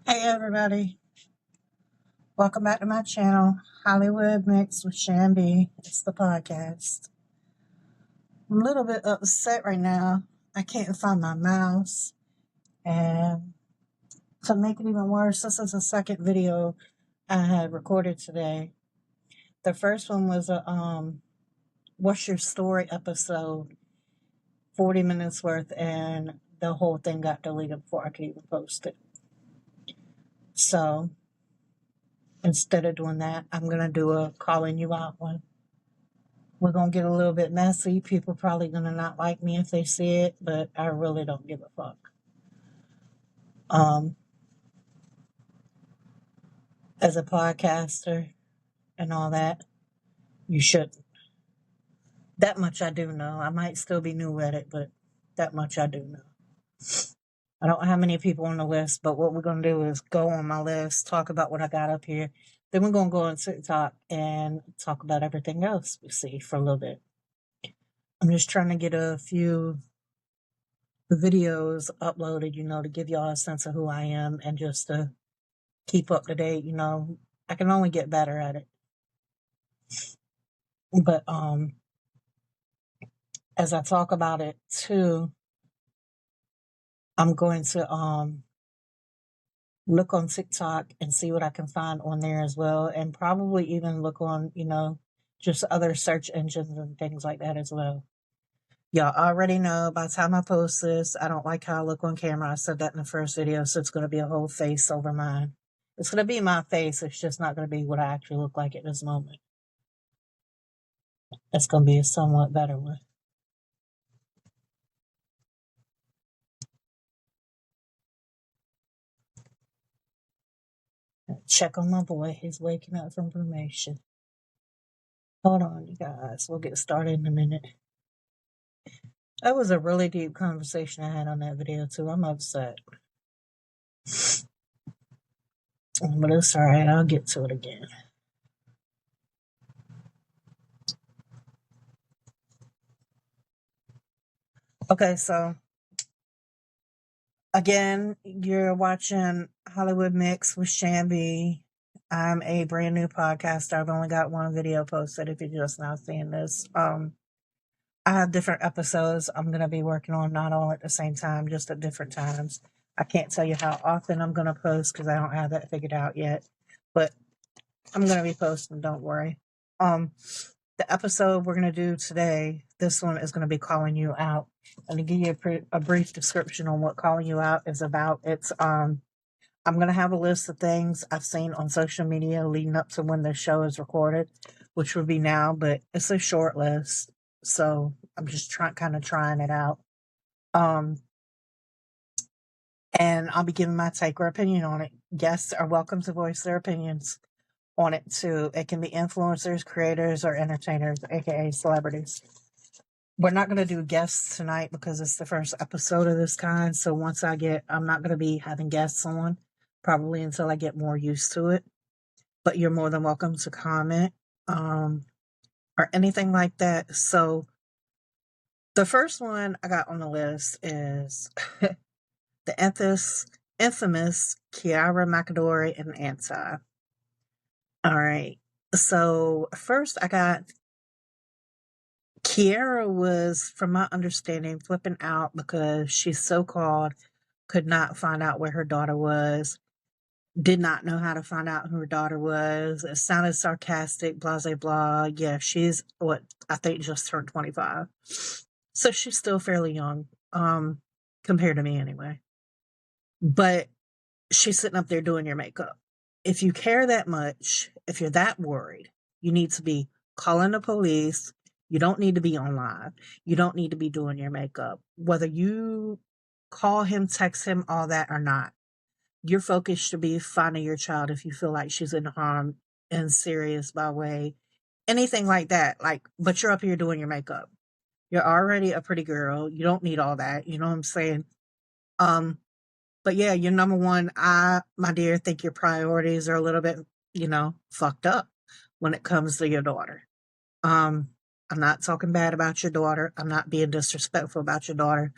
Hey everybody, welcome back to my channel, Hollywood Mix with Shambi. It's the podcast. I'm a little bit upset right now. I can't find my mouse, and to make it even worse, this is the second video I had recorded today. The first one was a What's Your Story episode, 40 minutes worth, and the whole thing got deleted before I could even post it. So instead of doing that, I'm gonna do a calling you out one. We're going to get a little bit messy. People probably going to not like me if they see it, but I really don't give a fuck. As a podcaster and all that, you shouldn't. That much I do know. I might still be new at it, but that much I do know. I don't have many people on the list, but what we're going to do is go on my list, talk about what I got up here. Then we're going to go on TikTok and talk about everything else we see for a little bit. I'm just trying to get a few videos uploaded, to give y'all a sense of who I am and just to keep up to date. I can only get better at it. But as I talk about it too, I'm going to look on TikTok and see what I can find on there as well, and probably even look on, just other search engines and things like that as well. Y'all already know by the time I post this, I don't like how I look on camera. I said that in the first video, so it's going to be a whole face over mine. It's going to be my face. It's just not going to be what I actually look like at this moment. It's going to be a somewhat better one. Check on my boy. He's waking up from cremation. Hold on, you guys. We'll get started in a minute. That was a really deep conversation I had on that video, too. I'm upset. But it's alright. I'll get to it again. Okay, so again, you're watching Hollywood Mix with Shambi. I'm a brand new podcaster. I've only got one video posted if you're just now seeing this. I have different episodes I'm going to be working on, not all at the same time, just at different times. I can't tell you how often I'm going to post because I don't have that figured out yet. But I'm going to be posting, don't worry. The episode we're going to do today, this one is going to be calling you out. And to give you a brief description on what calling you out is about, it's I'm going to have a list of things I've seen on social media leading up to when the show is recorded, which would be now, but it's a short list. So I'm just trying it out. And I'll be giving my take or opinion on it. Guests are welcome to voice their opinions on it too. It can be influencers, creators, or entertainers, aka celebrities. We're not going to do guests tonight because it's the first episode of this kind. So I'm not going to be having guests on probably until I get more used to it. But you're more than welcome to comment or anything like that. So the first one I got on the list is the infamous Kiara McAdory and Anti. All right. So first I got Kiara was, from my understanding, flipping out because she so-called could not find out where her daughter was, did not know how to find out who her daughter was. It sounded sarcastic, blah, blah, blah. Yeah, she's what I think just turned 25. So she's still fairly young, compared to me anyway. But she's sitting up there doing your makeup. If you care that much, if you're that worried, you need to be calling the police. You don't need to be on live. You don't need to be doing your makeup. Whether you call him, text him, all that or not, your focus should be finding your child if you feel like she's in harm and serious by way, anything like that. But you're up here doing your makeup. You're already a pretty girl. You don't need all that. You know what I'm saying? But yeah, you're number one. My dear, think your priorities are a little bit, fucked up when it comes to your daughter. I'm not talking bad about your daughter. I'm not being disrespectful about your daughter.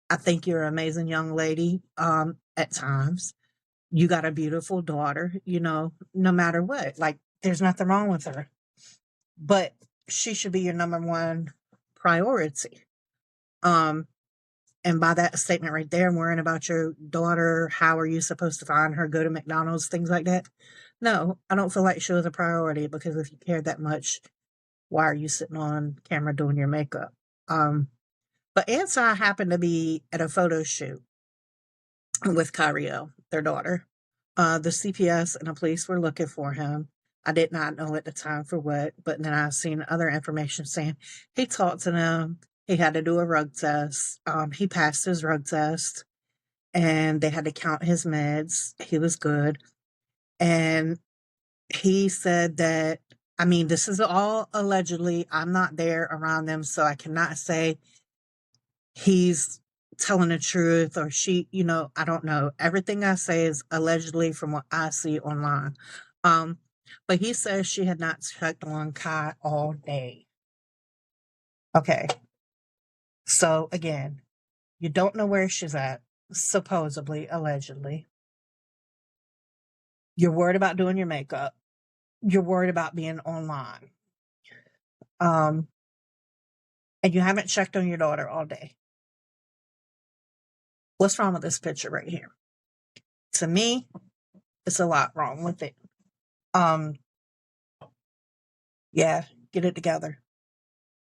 I think you're an amazing young lady, at times. You got a beautiful daughter, no matter what. Like, there's nothing wrong with her. But she should be your number one priority. Um, and by that statement right there, worrying about your daughter, how are you supposed to find her, go to McDonald's, things like that. No, I don't feel like she was a priority, because if you cared that much, why are you sitting on camera doing your makeup? But Ansai happened to be at a photo shoot with Kyrielle, their daughter. The CPS and the police were looking for him. I did not know at the time for what, but then I've seen other information saying he talked to them. He had to do a rug test. He passed his rug test, and they had to count his meds. He was good. And he said that, I mean, this is all allegedly. I'm not there around them, so I cannot say he's telling the truth or she, I don't know. Everything I say is allegedly from what I see online. Um, but he says she had not checked on Kai all day. Okay. So again, you don't know where she's at, supposedly, allegedly. You're worried about doing your makeup. You're worried about being online. And you haven't checked on your daughter all day. What's wrong with this picture right here? To me, it's a lot wrong with it. Yeah, get it together.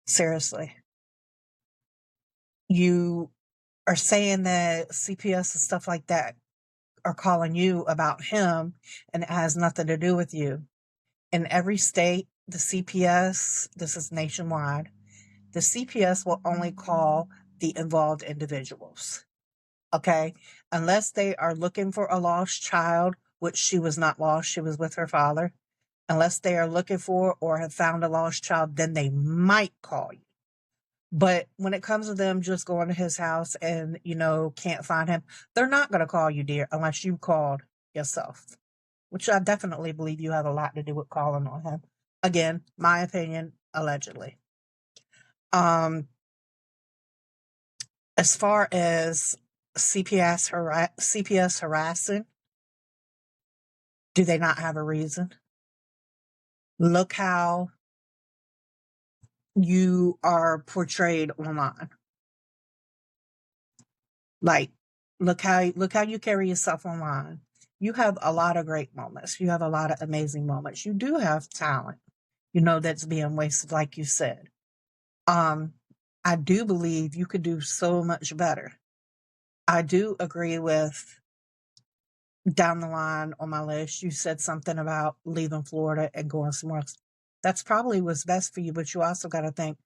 Seriously. You are saying that CPS and stuff like that are calling you about him, and it has nothing to do with you. In every state, the CPS, this is nationwide, the CPS will only call the involved individuals. Okay? Unless they are looking for a lost child, which she was not lost, she was with her father. Unless they are looking for or have found a lost child, then they might call you. But when it comes to them just going to his house and, can't find him, they're not going to call you, dear, unless you called yourself, which I definitely believe you have a lot to do with calling on him. Again, my opinion, allegedly. As far as CPS harassing, do they not have a reason? Look how you are portrayed online. Like, look how you carry yourself online. You have a lot of great moments. You have a lot of amazing moments. You do have talent, that's being wasted, like you said. I do believe you could do so much better. I do agree with, down the line on my list, you said something about leaving Florida and going somewhere else. That's probably what's best for you, but you also got to think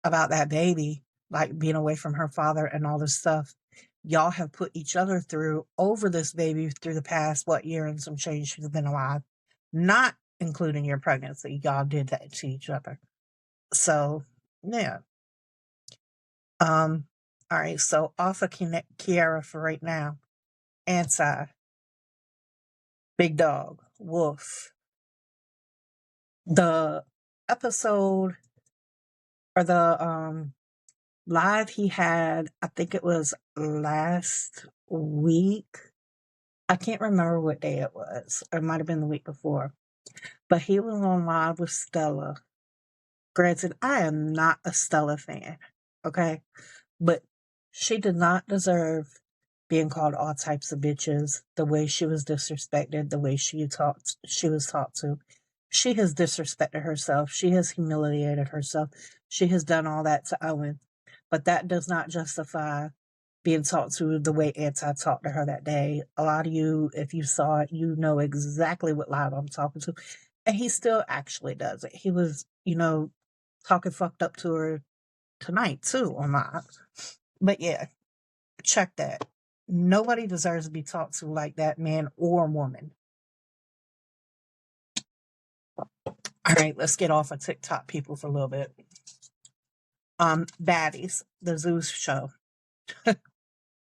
about that baby, like being away from her father and all this stuff y'all have put each other through over this baby through the past, year and some change she's been alive, not including your pregnancy. Y'all did that to each other. So, yeah. All right. So, off of Kiara for right now. Ansai, Big Dog, Wolf. The episode, or the live he had, I think it was last week. I can't remember what day it was. It might have been the week before. But he was on live with Stella. Granted, I am not a Stella fan, okay? But she did not deserve being called all types of bitches, the way she was disrespected, the way she was talked to. She has disrespected herself. She has humiliated herself. She has done all that to Owen. But that does not justify being talked to the way Ansai talked to her that day. A lot of you, if you saw it, you know exactly what live I'm talking to. And he still actually does it. He was, talking fucked up to her tonight too on live. But yeah, check that. Nobody deserves to be talked to like that, man or woman. All right, let's get off of TikTok people for a little bit. Baddies, the Zeus show.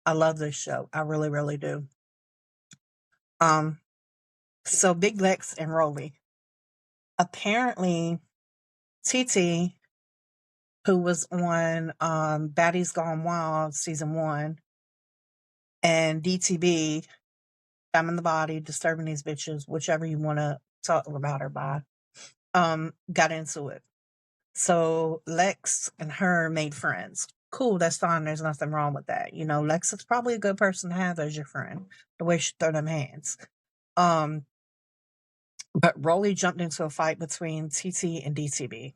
I love this show. I really, really do. So Big Lex and Rolly. Apparently, TT, who was on Baddies Gone Wild season 1, and DTB, Shamming the body, disturbing these bitches, whichever you want to talk about her by, got into it. So Lex and her made friends. Cool, that's fine. There's nothing wrong with that. You know, Lex is probably a good person to have as your friend, the way she throw them hands. Um, but Rolly jumped into a fight between TT and DTB.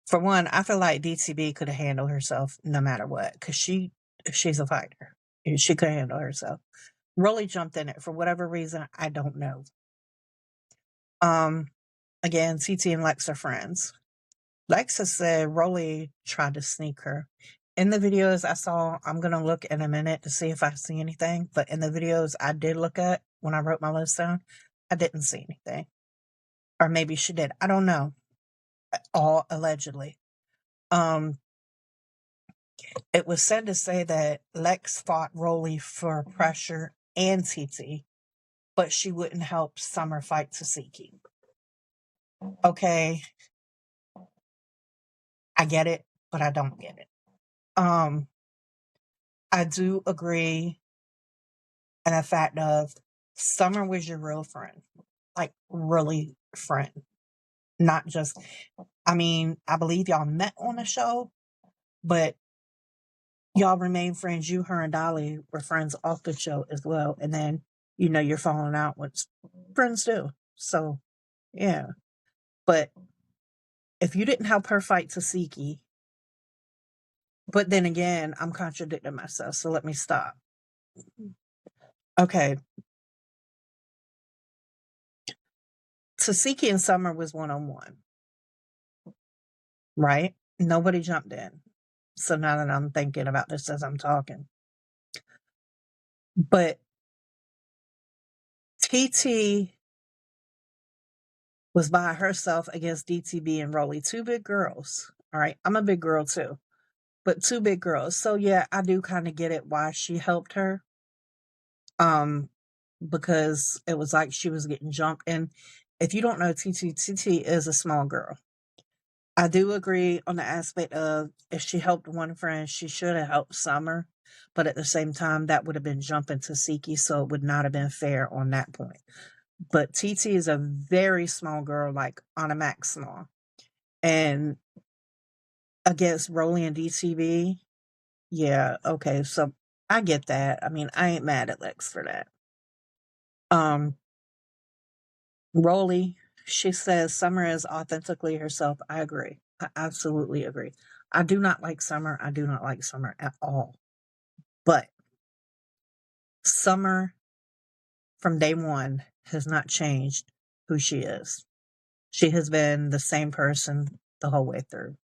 For one, I feel like DTB could have handled herself no matter what, because she's a fighter. She could handle herself. Rolly jumped in it for whatever reason, I don't know. Um, again, TT and Lex are friends. Lex has said Rolly tried to sneak her. In the videos I saw, I'm gonna look in a minute to see if I see anything. But in the videos I did look at when I wrote my list down, I didn't see anything. Or maybe she did. I don't know. All allegedly. It was said to say that Lex fought Rolly for pressure and TT, but she wouldn't help Summer fight Tasiki. Okay, I get it, but I don't get it. I do agree in the fact of Summer was your real friend, like really friend, not just. I mean, I believe y'all met on the show, but y'all remain friends. You, her, and Dolly were friends off the show as well, and then you're falling out, what friends do. So, yeah. But if you didn't help her fight Tasiki, but then again, I'm contradicting myself, so let me stop. Okay. Tasiki and Summer was one-on-one, right? Nobody jumped in. So now that I'm thinking about this as I'm talking. But TT was by herself against DTB and Rolly, two big girls. All right. I'm a big girl too, but two big girls. So yeah, I do kind of get it why she helped her. Because it was like she was getting jumped. And if you don't know TT is a small girl. I do agree on the aspect of if she helped one friend, she should have helped Summer. But at the same time, that would have been jumping Tasiki, so it would not have been fair on that point. But TT is a very small girl, like on a max small. And against Rolly and DTB, yeah, okay, so I get that. I mean, I ain't mad at Lex for that. Rolly, she says Summer is authentically herself. I agree. I absolutely agree. I do not like Summer. I do not like Summer at all. But Summer, from day one, has not changed who she is. She has been the same person the whole way through.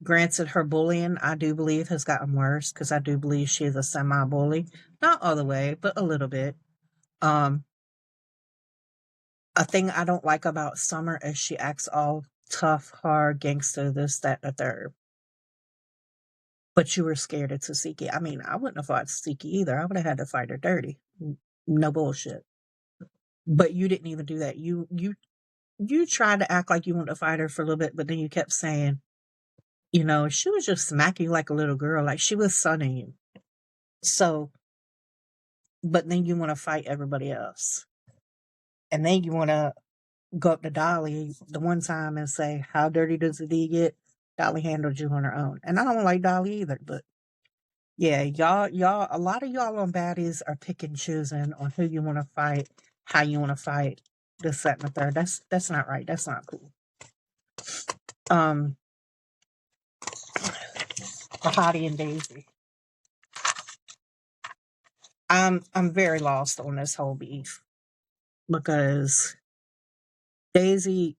Granted, her bullying, I do believe, has gotten worse because I do believe she is a semi bully. Not all the way, but a little bit. Um, a thing I don't like about Summer is she acts all tough, hard, gangster, this, that, and the third. But you were scared of Tasiki. I mean, I wouldn't have fought Tasiki either. I would have had to fight her dirty. No bullshit. But you didn't even do that. You tried to act like you wanted to fight her for a little bit, but then you kept saying, she was just smacking you like a little girl, like she was sunning you. So, but then you want to fight everybody else. And then you want to go up to Dolly the one time and say, how dirty does the D get? Dolly handled you on her own. And I don't like Dolly either, but yeah, y'all, a lot of y'all on baddies are pick and choosing on who you want to fight, how you want to fight, this, that, and the third. That's not right. That's not cool. Bahati and Daisy. I'm very lost on this whole beef because Daisy,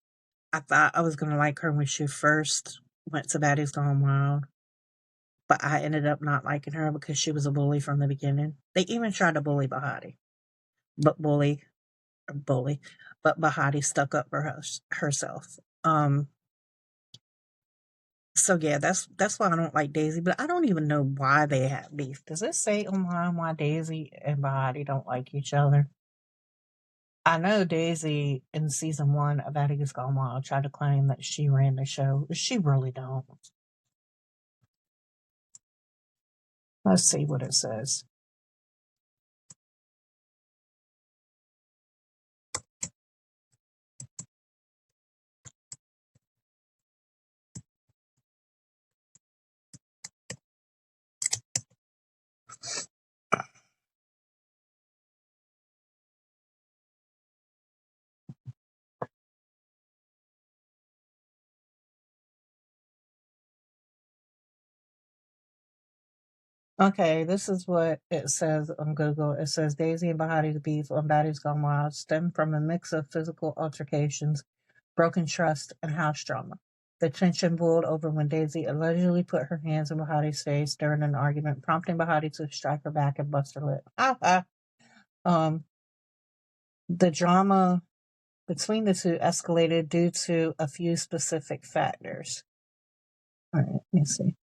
I thought I was gonna like her when she first went to Baddies Gone Wild, but I ended up not liking her because she was a bully from the beginning. They even tried to bully Bahati, but but Bahati stuck up for herself. So yeah, that's why I don't like Daisy, but I don't even know why they have beef. Does it say online why Daisy and Bahati don't like each other? I know Daisy in season 1 of Baddies Gone Wild tried to claim that she ran the show. She really don't. Let's see what it says. Okay, this is what it says on Google. It says Daisy and Bahati's beef on Baddies Gone Wild stemmed from a mix of physical altercations, broken trust, and house drama. The tension boiled over when Daisy allegedly put her hands in Bahati's face during an argument, prompting Bahati to strike her back and bust her lip. um, the drama between the two escalated due to a few specific factors. All right, let me see.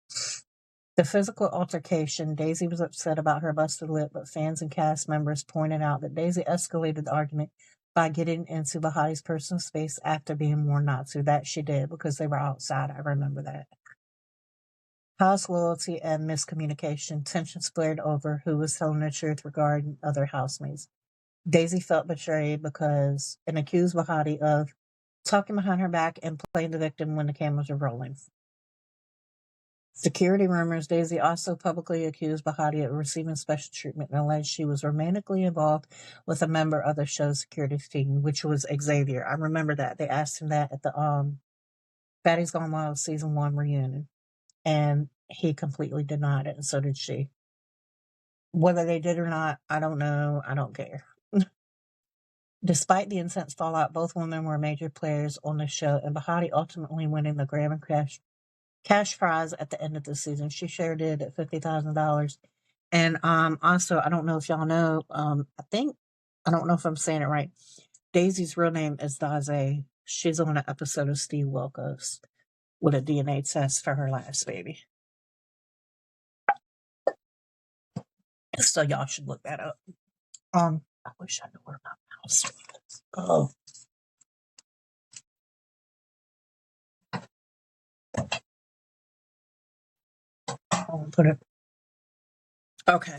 The physical altercation, Daisy was upset about her busted lip, but fans and cast members pointed out that Daisy escalated the argument by getting into Bahati's personal space after being warned not to. That she did because they were outside. I remember that. House loyalty and miscommunication. Tension flared over who was telling the truth regarding other housemates. Daisy felt betrayed because and accused Bahati of talking behind her back and playing the victim when the cameras were rolling. Security rumors. Daisy also publicly accused Bahati of receiving special treatment and alleged she was romantically involved with a member of the show's security team, which was Xavier. I remember that. They asked him that at the Baddies Gone Wild season 1 reunion. And he completely denied it, and so did she. Whether they did or not, I don't know. I don't care. Despite the intense fallout, both women were major players on the show, and Bahati ultimately winning the Grammy cash prize at the end of the season. She shared it at $50,000. And also, I don't know if y'all know, I don't know if I'm saying it right. Daisy's real name is Daze. She's on an episode of Steve Wilkos with a DNA test for her last baby. So y'all should look that up. I wish I knew where my mouse was. Oh. I'll put it. Okay.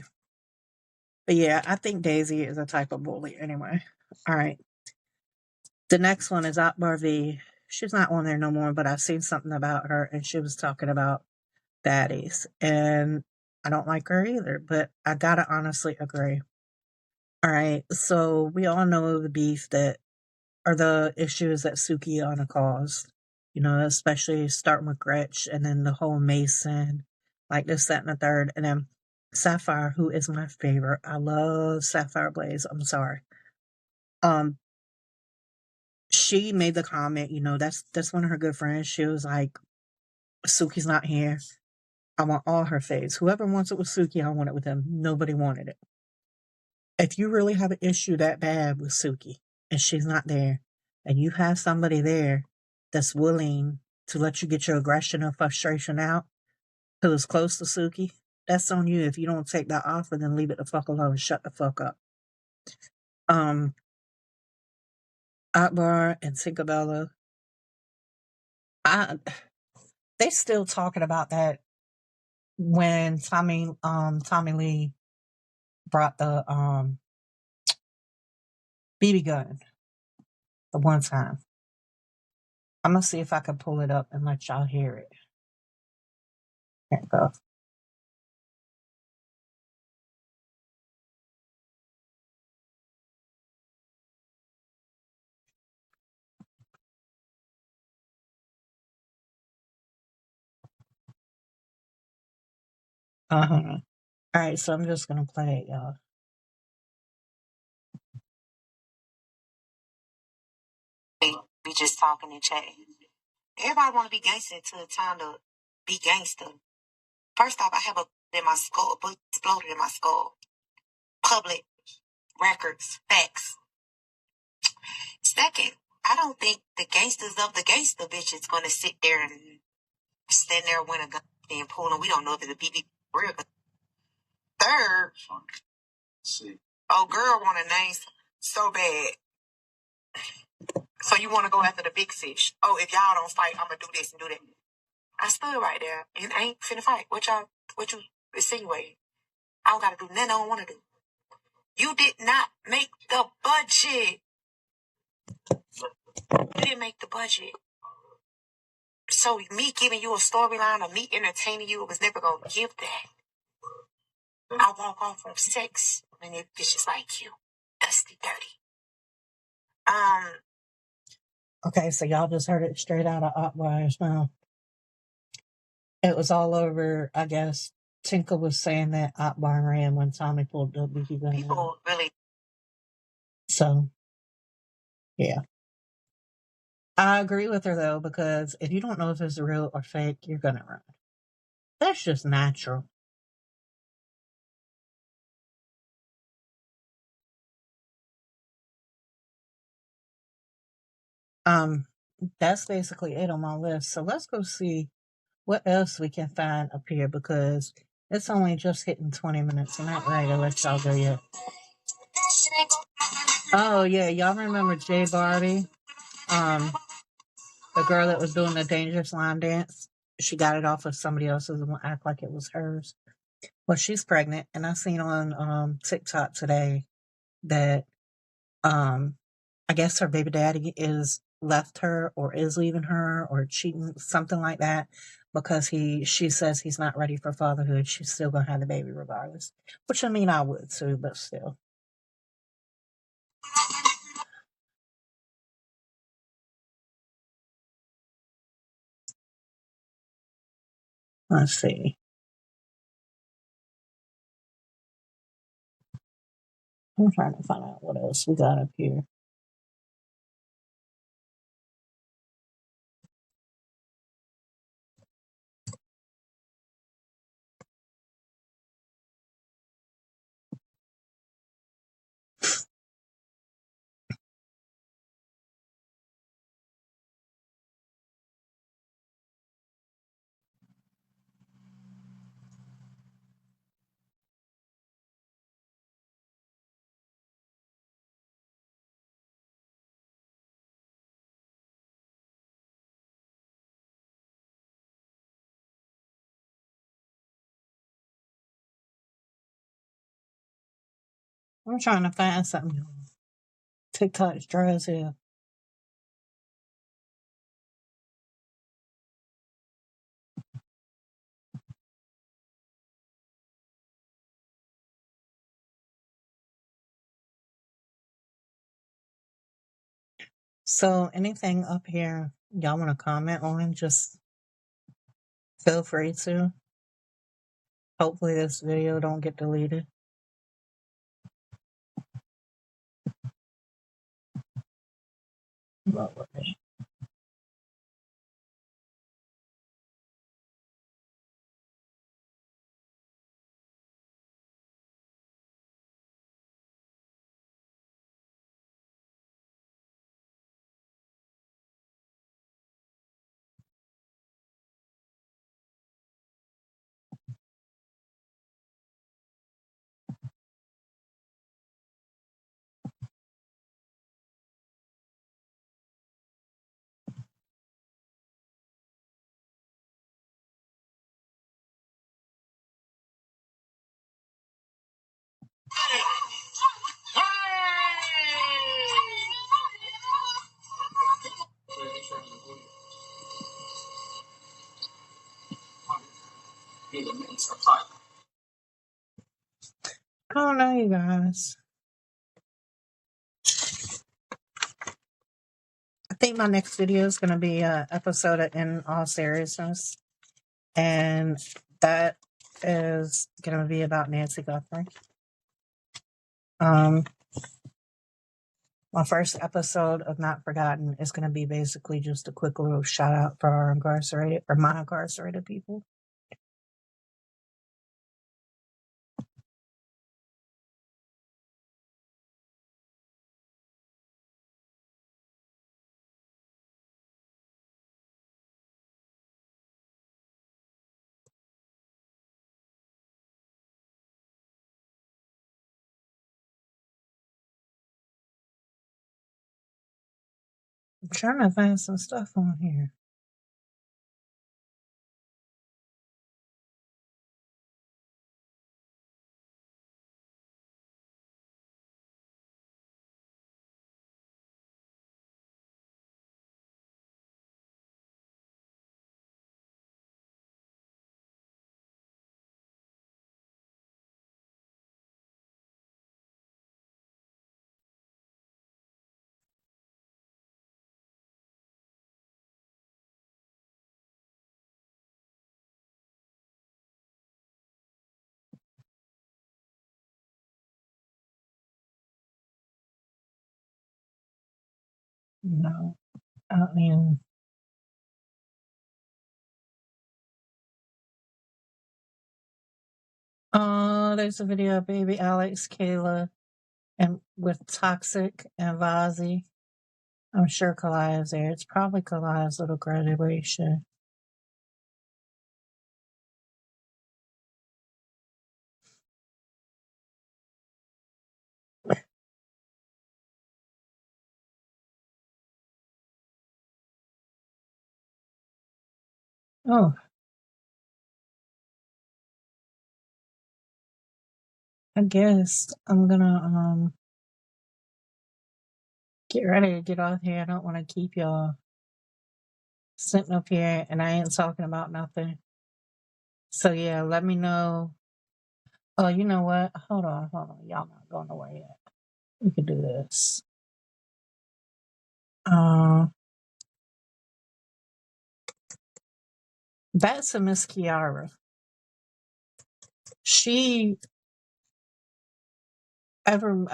But yeah, I think Daisy is a type of bully anyway. All right. The next one is Akbar V. She's not on there no more, but I've seen something about her and she was talking about baddies. And I don't like her either, but I gotta honestly agree. All right. So we all know the beef that are the issues that Sukiyana caused, especially starting with Gretch and then the whole Mason, like this, that, and the third. And then Sapphire, who is my favorite. I love Sapphire Blaze. I'm sorry. She made the comment, that's one of her good friends. She was like, Suki's not here. I want all her faves. Whoever wants it with Suki, I want it with them. Nobody wanted it. If you really have an issue that bad with Suki and she's not there, and you have somebody there that's willing to let you get your aggression and frustration out, who is close to Suki, that's on you. If you don't take that offer, then leave it the fuck alone and shut the fuck up. Akbar and Tinkerbella, they still talking about that when Tommy Lee brought the BB gun the one time. I'm gonna see if I can pull it up and let y'all hear it. Here it goes. All right, so I'm just gonna play it, y'all. Be just talking and chatting. Everybody want to be gangster until it's time to be gangster. First off, I have a in my skull, but exploded in my skull. Public records, facts. Second, I don't think the gangsters of the gangster bitch is gonna sit there and stand there when a gun being pulled, and we don't know if it's a BB real. Third, oh girl want a name so bad. So you want to go after the big fish. Oh, if y'all don't fight, I'm going to do this and do that. I stood right there and I ain't finna fight. What you insinuating? I don't got to do nothing I don't want to do. You did not make the budget. You didn't make the budget. So me giving you a storyline or me entertaining you was never going to give that. I walk home from 6 when it bitches like you. Dusty, dirty. Okay, so y'all just heard it straight out of Otwire's mouth. It was all over, I guess. Tinka was saying that Otwire ran when Tommy pulled the BB gun out. People really. So, yeah. I agree with her, though, because if you don't know if it's real or fake, you're going to run. That's just natural. That's basically it on my list. So let's go see what else we can find up here, because it's only just hitting 20 minutes. I'm not ready to let y'all go yet. Oh, yeah. Y'all remember Jay Barbie? The girl that was doing the dangerous line dance? She got it off of somebody else's and act like it was hers. Well, she's pregnant, and I seen on TikTok today that I guess her baby daddy is left her or is leaving her or cheating, something like that, because she says he's not ready for fatherhood. She's still gonna have the baby regardless. Which I mean I would too, but still. Let's see. I'm trying to find out what else we got up here. I'm trying to find something. TikTok's dry as hell. So anything up here y'all want to comment on, just feel free to. Hopefully this video don't get deleted. Lovely. I don't know, you guys. I think my next video is going to be an episode of In All Seriousness, and that is going to be about Nancy Guthrie. My first episode of Not Forgotten is going to be basically just a quick little shout out for our incarcerated or my incarcerated people. I'm trying to find some stuff on here. No, I don't even. There's a video of baby Alex, Kayla, and with Toxic and Vazi. I'm sure Kalaya's there. It's probably Kalaya's little graduation. Oh, I guess I'm gonna get ready to get off here. I don't want to keep y'all sitting up here and I ain't talking about nothing. So yeah, let me know. Oh, you know what? Hold on. Y'all not going nowhere yet. We can do this. That's a Miss Kiara. She from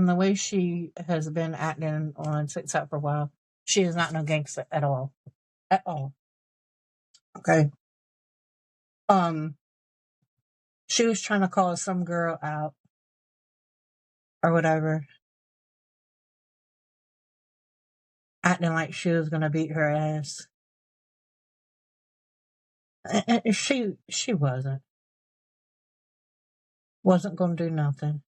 the way she has been acting on TikTok for a while, she is not no gangster at all. At all. Okay. She was trying to call some girl out or whatever, acting like she was gonna beat her ass. And she wasn't gonna do nothing.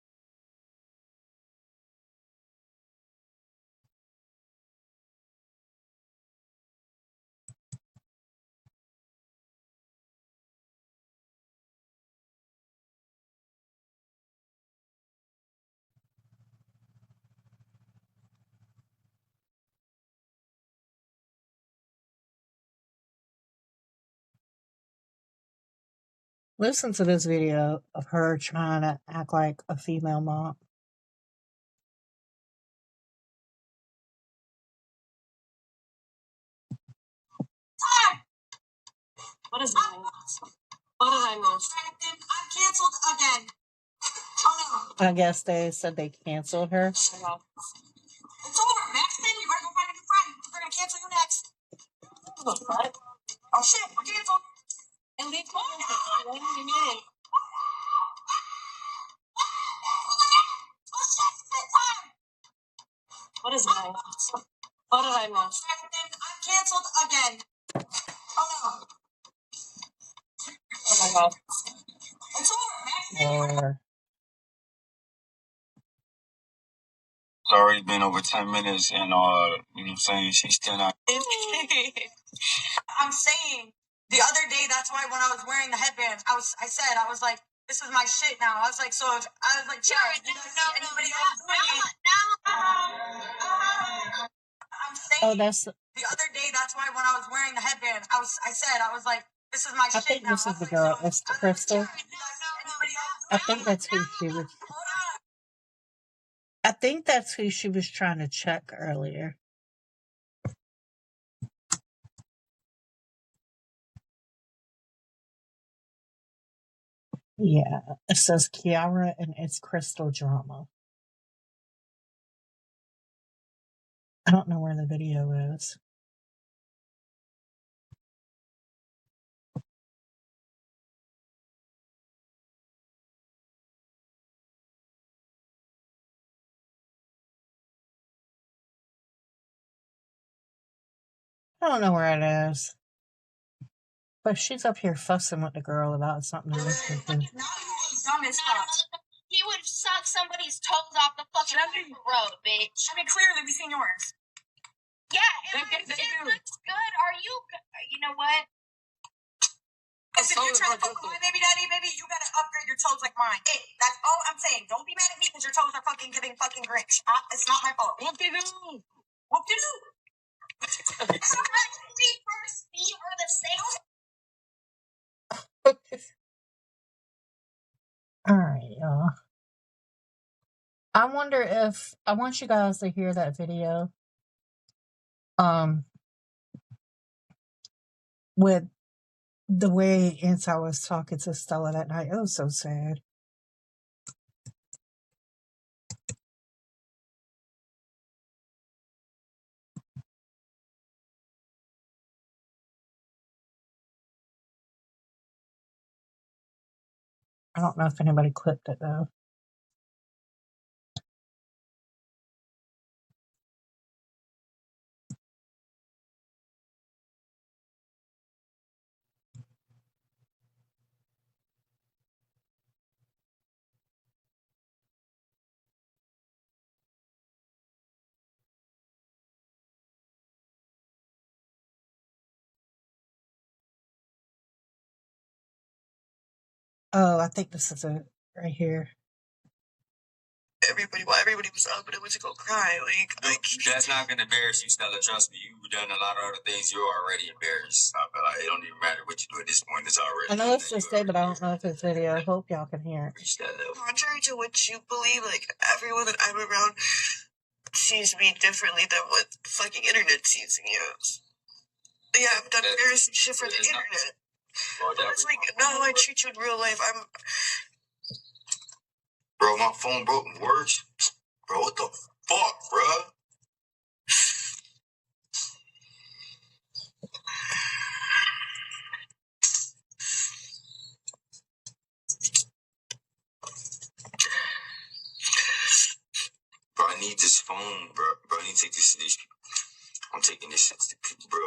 Listen to this video of her trying to act like a female mom. What is going on? What did I miss? I'm canceled again. Oh no. I guess they said they canceled her. It's over. Maxton, you better go find a new friend. We're gonna cancel you next. What? Oh shit, we're canceled. And leave comments. What is going on? What did I miss? I'm canceled again. Oh no. Oh my god. It's over, Maxton. It's already been over 10 minutes and, you know what I'm saying? She's still not. I'm saying the other day, that's why when I was wearing the headband, I was like, this is my shit now. I was like, Jared, you guys see anybody else doing it? I'm saying That's the other day, that's why when I was wearing the headband, I was like, this is my I shit think now. this is the girl, it's Crystal. I think that's who she was. I think that's who she was trying to check earlier. Yeah, it says Kiara and it's Crystal Drama. I don't know where the video is. I don't know where it is. But she's up here fussing with the girl about something. Dumb as fuck. He would suck somebody's toes off the fucking road, bitch. I mean, clearly we seen yours. Yeah, it looks good. Are you? You know what? If you're trying to fuck with my baby daddy, baby, you gotta upgrade your toes like mine. Hey, that's all I'm saying. Don't be mad at me because your toes are fucking giving fucking Grinch. It's not my fault. What they do? What to do? The first feet are the same. All right, y'all. I wonder if I want you guys to hear that video. With the way Anti was talking to Stella that night, it was so sad. I don't know if anybody clipped it though. Oh, I think this is it right here. Everybody was up, and I went to go cry. That's not gonna embarrass you, Stella. Trust me, you've done a lot of other things. You're already embarrassed. It don't even matter what you do at this point. It's already. I know it's just day, but I don't know if it's video. I hope y'all can hear it. Contrary to what you believe, like everyone that I'm around sees me differently than what fucking internet sees me as. Yeah, I've done embarrassing shit for the internet. But it's like, no, I treat you in real life. Bro, my phone broke. Words? Bro, what the fuck, bro? Bro, I need this phone, bro. Bro, I need to take this to these people. I'm taking this shit to people, bro.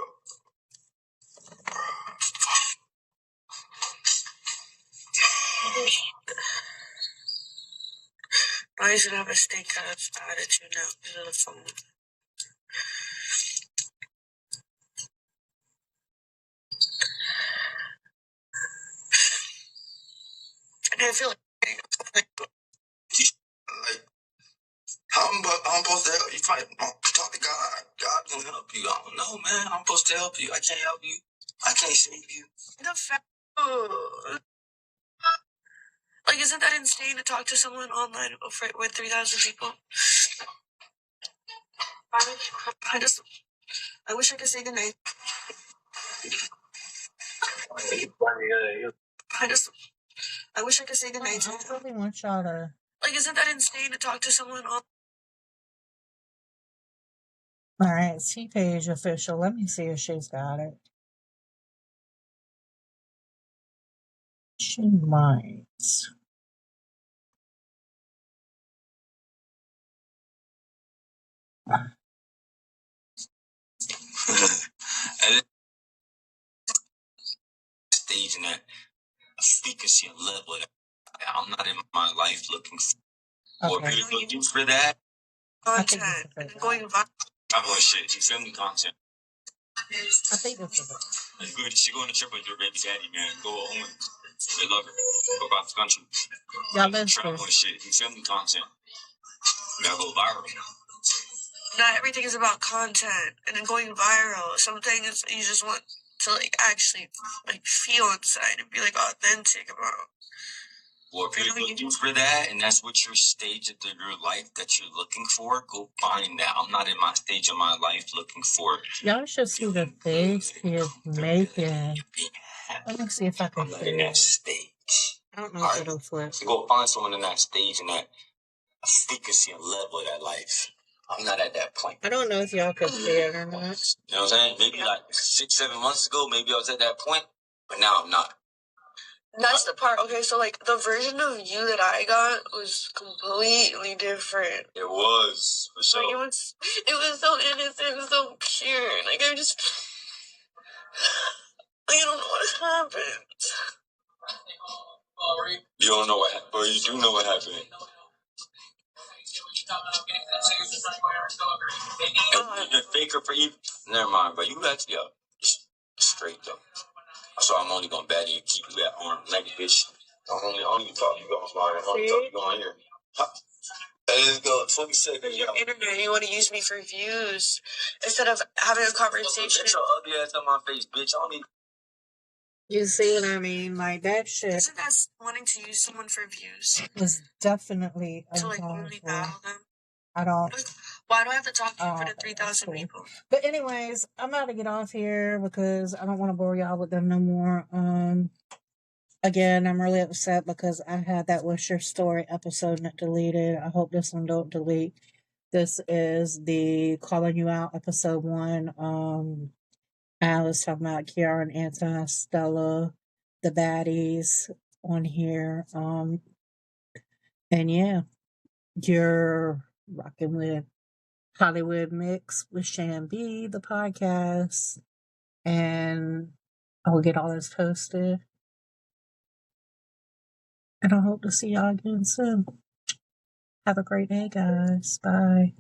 I should have a stink attitude now because of the phone. And I feel like how I'm supposed to help you? Fight, talk to God. God can help you. I don't know, man. I'm supposed to help you. I can't help you. I can't save you. the fact, like, isn't that insane to talk to someone online with 3,000 people? I wish I could say goodnight. I wish I could say goodnight. I really want y'all to. Like, isn't that insane to talk to someone on? All right, T-Page official. Let me see if she's got it. She might. Stage in that frequency and level that I'm not in my life looking for. Okay. People looking for that. Content and going viral. I'm going shit. You film me content. I think this is it. Good. She go on a trip with your baby daddy, man. Go home. They love her. Go across the country. Y'all listen. Travel and shit. You film me content. You gotta go viral. Not everything is about content and then going viral. Some things you just want to like actually like feel inside and be like authentic about. Well, if you're looking for that, and that's what your stage of your life that you're looking for, go find that. I'm not in my stage of my life looking for. Y'all should see the face he is making. Let me see if I can I'm not in that stage. I don't know if it'll flip. So go find someone in that stage and that frequency and level of that life. I'm not at that point. I don't know if y'all can see it or not. You know what I'm saying? Maybe like 6-7 months ago, maybe I was at that point, but now I'm not. That's the part. Okay, so like the version of you that I got was completely different. It was for sure. Like, it was so innocent, so pure. Like I don't know what happened. You don't know what happened, but you do know what happened. You're faker for you. Never mind, but you actually up straight though. So I'm only gonna bat you, keep you at arm's length, bitch. I only talk you offline. I only talk you on here. Let's go. 20 seconds. Your internet, you want to use me for views instead of having a conversation. Get your ugly ass on my face, bitch. I don't need. You see what I mean? Like that shit. Isn't that wanting to use someone for views? Was definitely To like only battle them. I don't. Like, why do I have to talk to you for the 3,000 people? But anyways, I'm about to get off here because I don't want to bore y'all with them no more. Again, I'm really upset because I had that What's Your Story episode not deleted. I hope this one don't delete. This is the Calling You Out episode 1. I was talking about Kiara and Anton, Stella, the baddies. on here. And yeah, you're rocking with Hollywood Mix with Shan B, the podcast. And I will get all this posted. And I hope to see y'all again soon. Have a great day, guys. Bye.